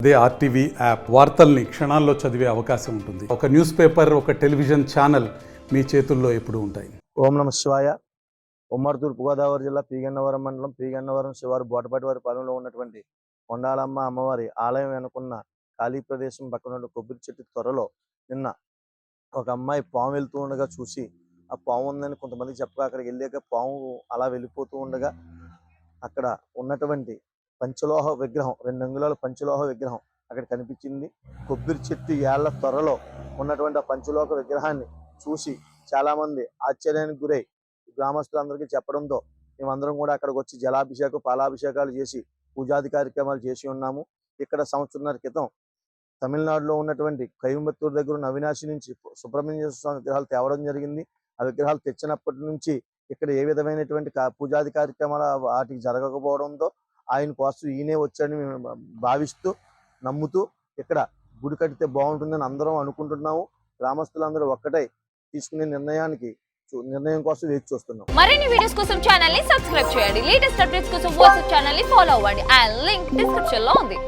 అదే RTV app వార్తల్ని క్షణాల్లో చదివే అవకాశం ఉంటుంది. ఒక న్యూస్ పేపర్, ఒక టెలివిజన్ ఛానల్ మీ చేతుల్లో ఎప్పుడూ ఉంటాయి. ఓం నమ శివాయ. ఉమ్మడి తూర్పుగోదావరి జిల్లా పీగన్నవరం మండలం పీగన్నవరం శివారు బోటపాటివారి పాలెంలో ఉన్నటువంటి కొండాలమ్మ అమ్మవారి ఆలయం వెనుకున్న ఖాళీ ప్రదేశం పక్కన కొబ్బరి చెట్టు త్వరలో నిన్న ఒక అమ్మాయి పాము వెళ్తూ ఉండగా చూసి ఆ పాము ఉందని కొంతమందికి చెప్పగా అక్కడికి వెళ్ళాక పాము అలా వెళ్ళిపోతూ ఉండగా అక్కడ ఉన్నటువంటి పంచలోహ విగ్రహం, 2 అంగుళాల పంచలోహ విగ్రహం అక్కడ కనిపించింది. కొబ్బరి చెట్టు ఏళ్ల త్వరలో ఉన్నటువంటి ఆ పంచలోహ విగ్రహాన్ని చూసి చాలామంది ఆశ్చర్యానికి గురై గ్రామస్తులందరికీ చెప్పడంతో మేమందరం కూడా అక్కడికి వచ్చి జలాభిషేకం, పాలాభిషేకాలు చేసి పూజాది కార్యక్రమాలు చేసి ఉన్నాము. ఇక్కడ సంవత్సరాల క్రితం తమిళనాడులో ఉన్నటువంటి కైంబత్తూరు దగ్గర ఉన్న అవినాశి నుంచి సుబ్రహ్మణ్య స్వామి విగ్రహాలు తేవడం జరిగింది. ఆ విగ్రహాలు తెచ్చినప్పటి నుంచి ఇక్కడ ఏ విధమైనటువంటి పూజాది కార్యక్రమాలు వాటికి జరగకపోవడంతో ఆయన కోసం ఈయనే వచ్చాడని మేము భావిస్తూ నమ్ముతూ ఇక్కడ గుడి కట్టితే బాగుంటుందని అందరం అనుకుంటున్నాము. గ్రామస్తులందరూ ఒక్కటై తీసుకునే నిర్ణయం కోసం వేచి చూస్తున్నాం. మరిన్ని వీడియోస్ కోసం ఛానల్ ని సబ్స్క్రైబ్ చేయండి. లేటెస్ట్ అప్డేట్స్ కోసం వాట్సాప్ ఛానల్ ని ఫాలో అవ్వండి. ఆ లింక్ డిస్క్రిప్షన్ లో ఉంది.